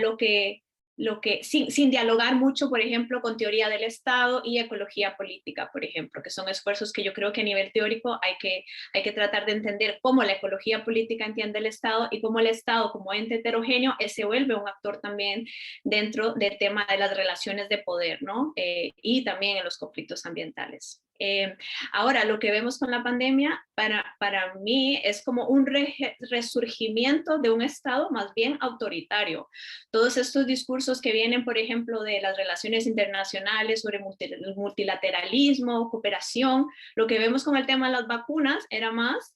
sin dialogar mucho, por ejemplo, con teoría del Estado y ecología política, por ejemplo, que son esfuerzos que yo creo que a nivel teórico hay que tratar de entender cómo la ecología política entiende el Estado y cómo el Estado como ente heterogéneo se vuelve un actor también dentro del tema de las relaciones de poder, ¿no? Y también en los conflictos ambientales. Ahora, lo que vemos con la pandemia, para mí, es como un resurgimiento de un Estado más bien autoritario. Todos estos discursos que vienen, por ejemplo, de las relaciones internacionales sobre multilateralismo, cooperación, lo que vemos con el tema de las vacunas era más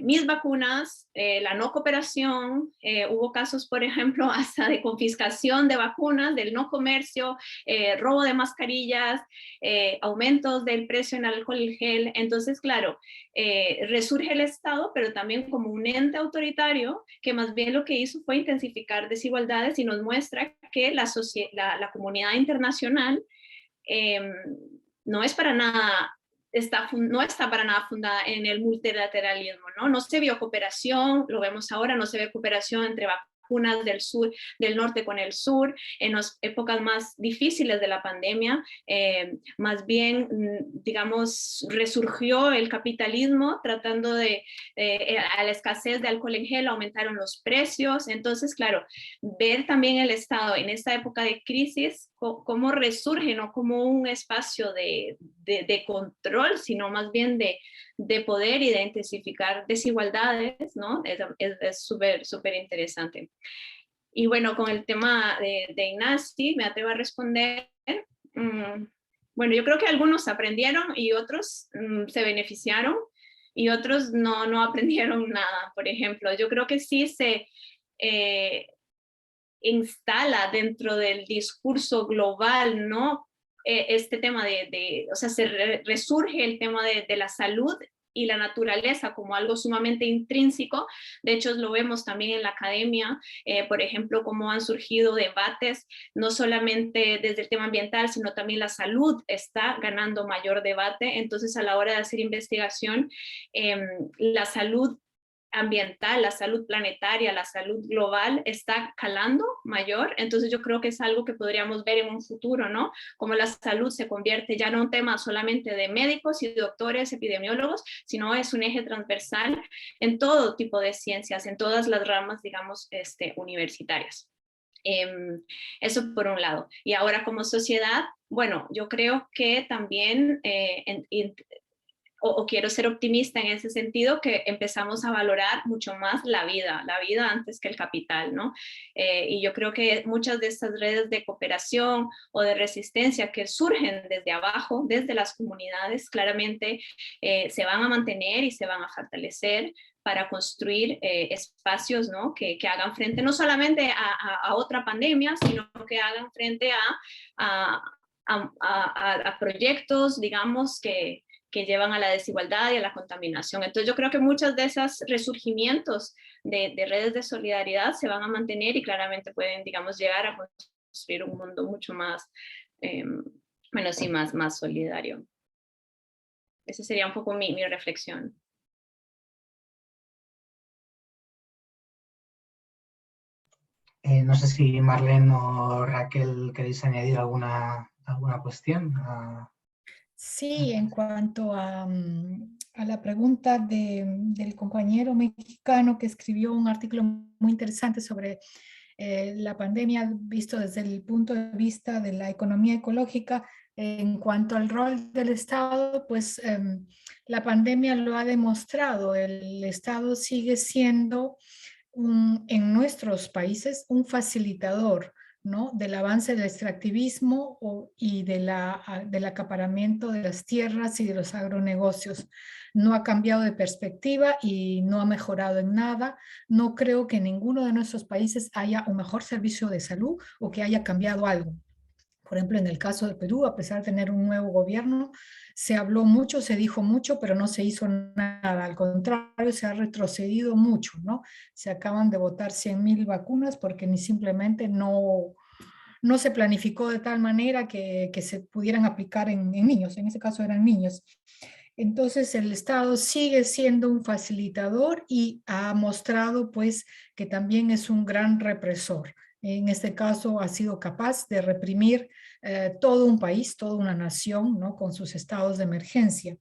mis vacunas, la no cooperación, hubo casos, por ejemplo, hasta de confiscación de vacunas, del no comercio, robo de mascarillas, aumentos del precio en alcohol y gel. Entonces, claro, resurge el Estado, pero también como un ente autoritario que más bien lo que hizo fue intensificar desigualdades y nos muestra que la comunidad internacional no está para nada fundada en el multilateralismo, ¿no? No se vio cooperación, lo vemos ahora, no se ve cooperación entre vacunas del norte con el sur, en las épocas más difíciles de la pandemia, más bien, digamos, resurgió el capitalismo tratando a la escasez de alcohol en gel aumentaron los precios. Entonces, claro, ver también el Estado en esta época de crisis, cómo resurge, no como un espacio de control, sino más bien de poder y de intensificar desigualdades, ¿no? Es súper, súper interesante. Y bueno, con el tema de Ignasi, me atrevo a responder. Bueno, yo creo que algunos aprendieron y otros se beneficiaron y otros no aprendieron nada. Por ejemplo, yo creo que sí se instala dentro del discurso global, ¿no? Este tema o sea, resurge el tema de la salud y la naturaleza como algo sumamente intrínseco. De hecho, lo vemos también en la academia, por ejemplo, cómo han surgido debates, no solamente desde el tema ambiental, sino también la salud está ganando mayor debate. Entonces, a la hora de hacer investigación, la salud ambiental, la salud planetaria, la salud global está calando mayor. Entonces yo creo que es algo que podríamos ver en un futuro, ¿no? Como la salud se convierte ya no un tema solamente de médicos y doctores, epidemiólogos, sino es un eje transversal en todo tipo de ciencias, en todas las ramas, digamos, universitarias. Eso por un lado. Y ahora como sociedad, bueno, yo creo que también o quiero ser optimista en ese sentido, que empezamos a valorar mucho más la vida antes que el capital, ¿no? Y yo creo que muchas de estas redes de cooperación o de resistencia que surgen desde abajo, desde las comunidades, claramente se van a mantener y se van a fortalecer para construir espacios, ¿no? que hagan frente no solamente a otra pandemia, sino que hagan frente a proyectos, digamos, que llevan a la desigualdad y a la contaminación. Entonces yo creo que muchos de esos resurgimientos de redes de solidaridad se van a mantener y claramente pueden, digamos, llegar a construir un mundo mucho más, bueno, sí, más solidario. Esa sería un poco mi reflexión. No sé si Marlene o Raquel queréis añadir alguna cuestión. Sí, en cuanto a la pregunta del compañero mexicano que escribió un artículo muy interesante sobre la pandemia visto desde el punto de vista de la economía ecológica, en cuanto al rol del Estado, pues la pandemia lo ha demostrado. El Estado sigue siendo en nuestros países un facilitador, ¿no? Del avance del extractivismo y del acaparamiento de las tierras y de los agronegocios. No ha cambiado de perspectiva y no ha mejorado en nada. No creo que en ninguno de nuestros países haya un mejor servicio de salud o que haya cambiado algo. Por ejemplo, en el caso de Perú, a pesar de tener un nuevo gobierno, se habló mucho, se dijo mucho, pero no se hizo nada. Al contrario, se ha retrocedido mucho, ¿no? Se acaban de votar 100.000 vacunas porque ni simplemente no se planificó de tal manera que se pudieran aplicar en niños. En ese caso eran niños. Entonces el Estado sigue siendo un facilitador y ha mostrado pues que también es un gran represor. En este caso ha sido capaz de reprimir todo un país, toda una nación, ¿no? Con sus estados de emergencia.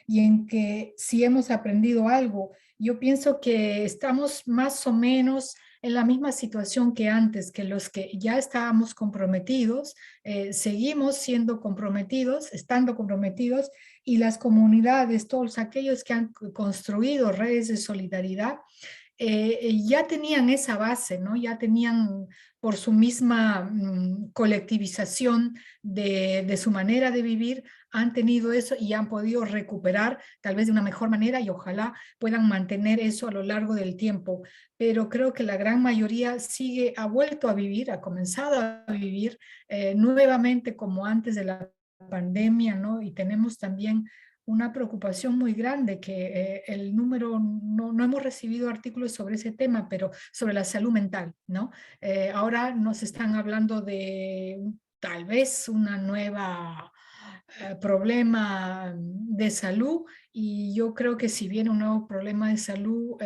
Y en que si hemos aprendido algo, yo pienso que estamos más o menos en la misma situación que antes, que los que ya estábamos comprometidos, seguimos siendo comprometidos, estando comprometidos, y las comunidades, todos aquellos que han construido redes de solidaridad, ya tenían esa base, ¿no? Ya tenían por su misma colectivización de su manera de vivir, han tenido eso y han podido recuperar tal vez de una mejor manera y ojalá puedan mantener eso a lo largo del tiempo. Pero creo que la gran mayoría ha vuelto a vivir, ha comenzado a vivir nuevamente como antes de la pandemia, ¿no? Y tenemos también una preocupación muy grande que el número, no hemos recibido artículos sobre ese tema, pero sobre la salud mental, ¿no? Ahora nos están hablando de tal vez una nueva problema de salud y yo creo que si viene un nuevo problema de salud,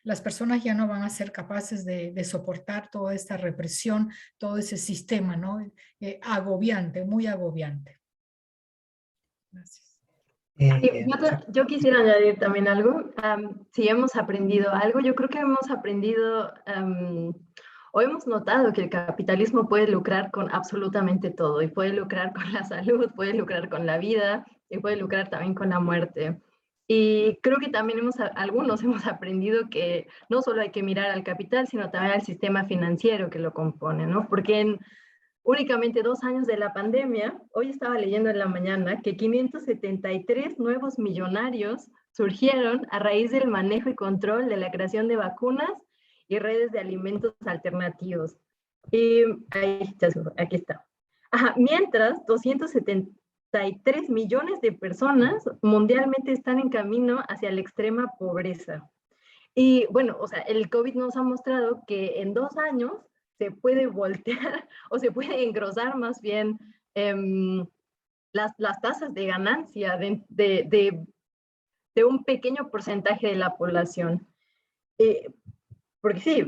las personas ya no van a ser capaces de soportar toda esta represión, todo ese sistema, ¿no? Agobiante, muy agobiante. Gracias. Sí, yo quisiera añadir también algo. Si hemos aprendido algo, yo creo que hemos aprendido o hemos notado que el capitalismo puede lucrar con absolutamente todo y puede lucrar con la salud, puede lucrar con la vida y puede lucrar también con la muerte. Y creo que también algunos hemos aprendido que no solo hay que mirar al capital, sino también al sistema financiero que lo compone, ¿no? Porque en únicamente 2 años de la pandemia, hoy estaba leyendo en la mañana que 573 nuevos millonarios surgieron a raíz del manejo y control de la creación de vacunas y redes de alimentos alternativos. Y aquí está. Ajá, mientras 273 millones de personas mundialmente están en camino hacia la extrema pobreza. Y bueno, o sea, el COVID nos ha mostrado que en 2 años se puede voltear o se puede engrosar más bien las tasas de ganancia de un pequeño porcentaje de la población. Porque sí,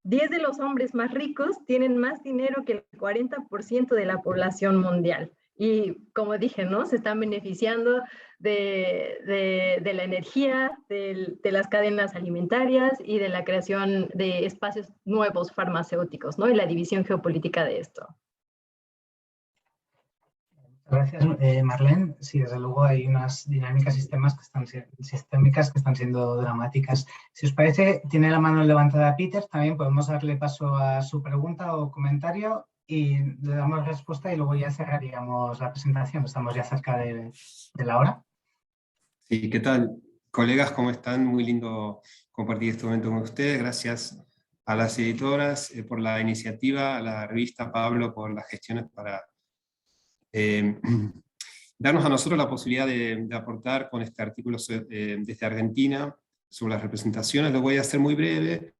10 de los hombres más ricos tienen más dinero que el 40% de la población mundial. Y como dije, ¿no? Se están beneficiando de la energía, de las cadenas alimentarias y de la creación de espacios nuevos farmacéuticos, ¿no? Y la división geopolítica de esto. Gracias, Marlene. Sí, desde luego hay unas dinámicas sistémicas que están siendo dramáticas. Si os parece, tiene la mano levantada Peter, también podemos darle paso a su pregunta o comentario y le damos respuesta y luego ya cerraríamos la presentación. Estamos ya cerca de la hora. Sí, ¿qué tal? Colegas, ¿cómo están? Muy lindo compartir este momento con ustedes. Gracias a las editoras por la iniciativa, a la revista Pablo por las gestiones para darnos a nosotros la posibilidad de aportar con este artículo desde Argentina sobre las representaciones. Lo voy a hacer muy breve.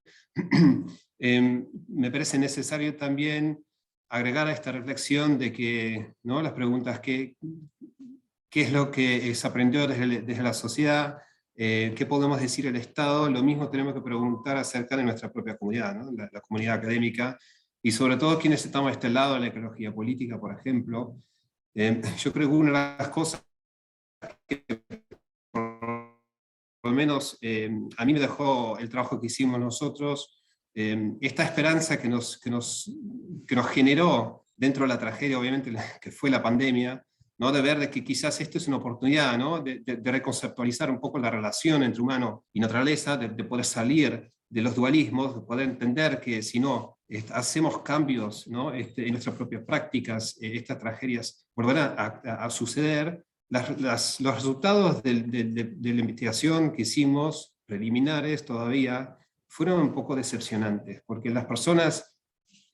Me parece necesario también agregar a esta reflexión de que, ¿no?, las preguntas qué es lo que se aprendió desde la sociedad, qué podemos decir el Estado, lo mismo tenemos que preguntar acerca de nuestra propia comunidad, ¿no?, la comunidad académica, y sobre todo quienes estamos a este lado de la ecología política, por ejemplo. Yo creo que una de las cosas que por lo menos a mí me dejó el trabajo que hicimos nosotros, esta esperanza que nos generó dentro de la tragedia, obviamente, que fue la pandemia, ¿no?, de ver de que quizás esto es una oportunidad, ¿no?, de reconceptualizar un poco la relación entre humano y naturaleza, de poder salir de los dualismos, de poder entender que si no hacemos cambios, ¿no?, en nuestras propias prácticas, estas tragedias volverán a suceder. Los resultados de la investigación que hicimos, preliminares todavía, fueron un poco decepcionantes, porque las personas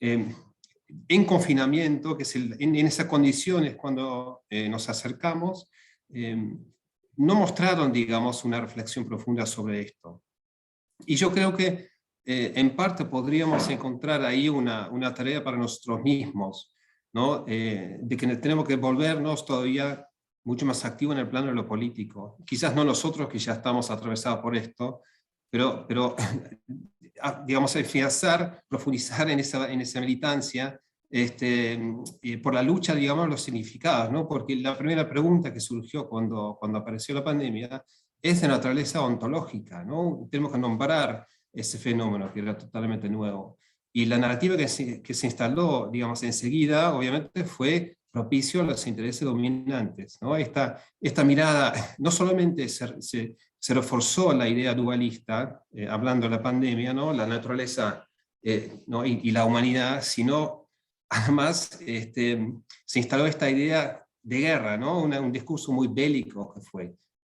en confinamiento, que es en esas condiciones cuando nos acercamos, no mostraron, digamos, una reflexión profunda sobre esto. Y yo creo que en parte podríamos encontrar ahí una tarea para nosotros mismos, ¿no?, de que tenemos que volvernos todavía mucho más activos en el plano de lo político. Quizás no nosotros, que ya estamos atravesados por esto, pero digamos, afianzar, profundizar en esa militancia, por la lucha, digamos, los significados, ¿no? Porque la primera pregunta que surgió cuando apareció la pandemia es de naturaleza ontológica, ¿no? Tenemos que nombrar ese fenómeno que era totalmente nuevo. Y la narrativa que se instaló, digamos, enseguida, obviamente fue propicio a los intereses dominantes, ¿no? Esta mirada, no solamente se reforzó la idea dualista, hablando de la pandemia, ¿no?, la naturaleza, ¿no?, y la humanidad, sino además se instaló esta idea de guerra, ¿no?, un discurso muy bélico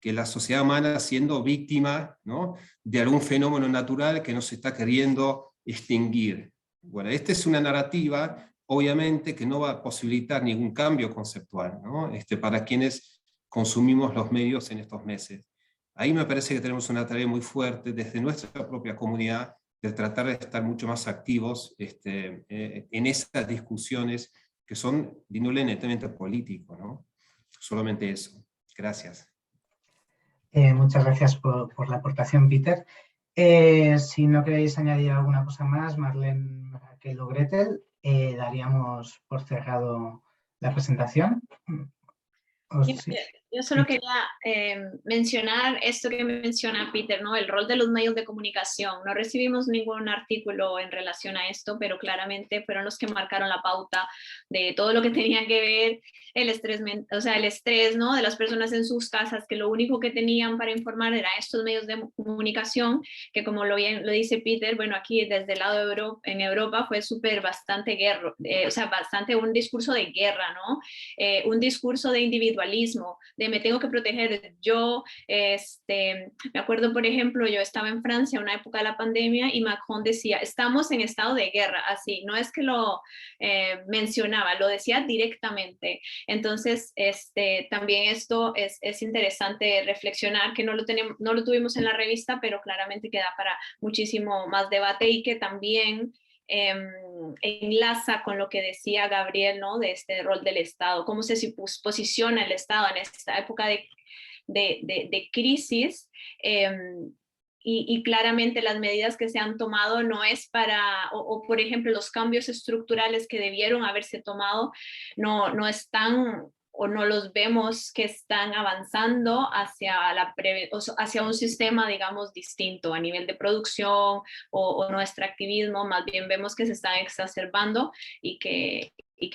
que la sociedad humana siendo víctima, ¿no?, de algún fenómeno natural que nos está queriendo extinguir. Bueno, esta es una narrativa, obviamente, que no va a posibilitar ningún cambio conceptual, ¿no?, para quienes consumimos los medios en estos meses. Ahí me parece que tenemos una tarea muy fuerte desde nuestra propia comunidad de tratar de estar mucho más activos en esas discusiones que son de índole netamente político, ¿no? Solamente eso. Gracias. Muchas gracias por la aportación, Peter. Si no queréis añadir alguna cosa más, Marlene, Raquel o Gretel, daríamos por cerrado la presentación. Yo solo quería mencionar esto que menciona Peter, ¿no? El rol de los medios de comunicación. No recibimos ningún artículo en relación a esto, pero claramente fueron los que marcaron la pauta de todo lo que tenía que ver el estrés, o sea, el estrés, ¿no? De las personas en sus casas, que lo único que tenían para informar era estos medios de comunicación, que como lo dice Peter, bueno, aquí desde el lado de Europa, en Europa fue bastante guerra, o sea, bastante un discurso de guerra, ¿no? Un discurso de individualismo, de me tengo que proteger. Yo, me acuerdo, por ejemplo, yo estaba en Francia en una época de la pandemia y Macron decía, estamos en estado de guerra, así, no es que lo mencionaba, lo decía directamente. Entonces, también esto es interesante reflexionar, que no lo tuvimos en la revista, pero claramente queda para muchísimo más debate y que también enlaza con lo que decía Gabriel, ¿no? De este rol del Estado, cómo se posiciona el Estado en esta época de crisis, y claramente las medidas que se han tomado no es para, o por ejemplo los cambios estructurales que debieron haberse tomado no están, o no los vemos que están avanzando hacia un sistema, digamos, distinto a nivel de producción o nuestro activismo. Más bien vemos que se están exacerbando y que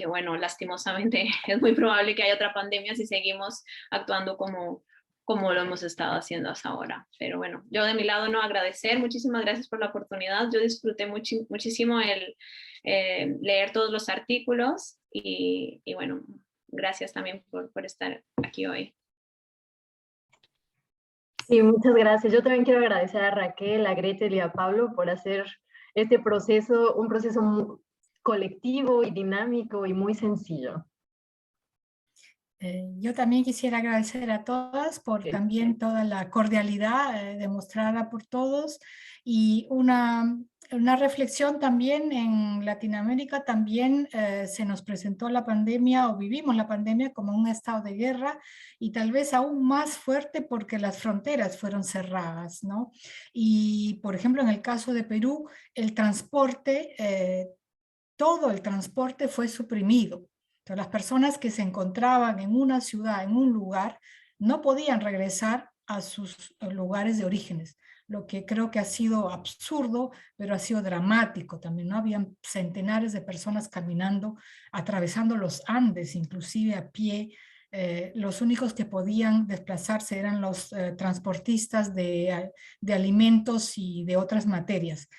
bueno, lastimosamente es muy probable que haya otra pandemia si seguimos actuando como lo hemos estado haciendo hasta ahora. Pero bueno, yo de mi lado no, agradecer, muchísimas gracias por la oportunidad. Yo disfruté muchísimo el leer todos los artículos y bueno, gracias también por estar aquí hoy. Sí, muchas gracias. Yo también quiero agradecer a Raquel, a Gretel y a Pablo por hacer este proceso, un proceso colectivo y dinámico y muy sencillo. Yo también quisiera agradecer a todas por también toda la cordialidad demostrada por todos, y una reflexión también. En Latinoamérica también se nos presentó la pandemia, o vivimos la pandemia como un estado de guerra, y tal vez aún más fuerte porque las fronteras fueron cerradas, ¿no? Y por ejemplo, en el caso de Perú, el transporte, todo el transporte fue suprimido. Entonces, las personas que se encontraban en una ciudad, en un lugar, no podían regresar a sus lugares de orígenes, lo que creo que ha sido absurdo, pero ha sido dramático también, ¿no? Habían centenares de personas caminando, atravesando los Andes, inclusive a pie. Los únicos que podían desplazarse eran los transportistas de alimentos y de otras materias.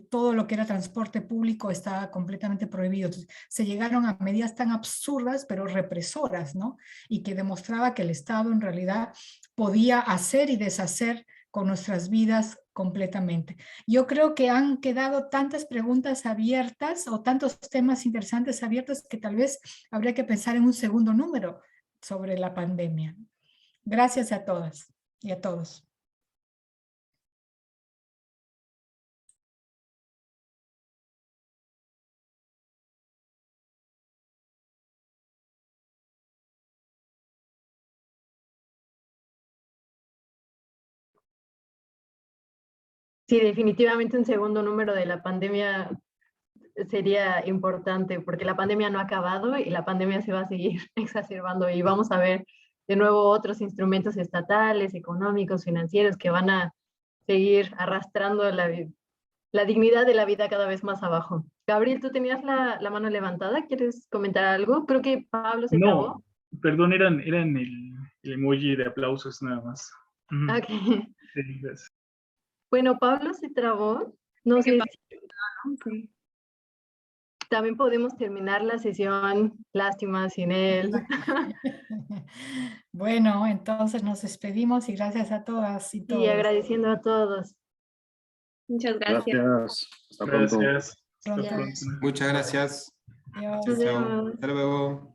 Todo lo que era transporte público estaba completamente prohibido. Entonces, se llegaron a medidas tan absurdas, pero represoras, ¿no? Y que demostraba que el Estado en realidad podía hacer y deshacer con nuestras vidas completamente. Yo creo que han quedado tantas preguntas abiertas o tantos temas interesantes abiertos que tal vez habría que pensar en un segundo número sobre la pandemia. Gracias a todas y a todos. Sí, definitivamente un segundo número de la pandemia sería importante, porque la pandemia no ha acabado y la pandemia se va a seguir exacerbando, y vamos a ver de nuevo otros instrumentos estatales, económicos, financieros que van a seguir arrastrando la dignidad de la vida cada vez más abajo. Gabriel, tú tenías la mano levantada, ¿quieres comentar algo? Creo que Pablo se trabó. No, perdón, eran el emoji de aplausos nada más. Okay. Sí, gracias. Bueno, Pablo se trabó. No sé si Sí. también podemos terminar la sesión. Lástima sin él. Bueno, entonces nos despedimos y gracias a todas y todos. Y agradeciendo a todos. Muchas gracias. Gracias. Hasta pronto. Gracias. Hasta Pronto. pronto. Muchas gracias. Adiós. Nos vemos. Hasta luego.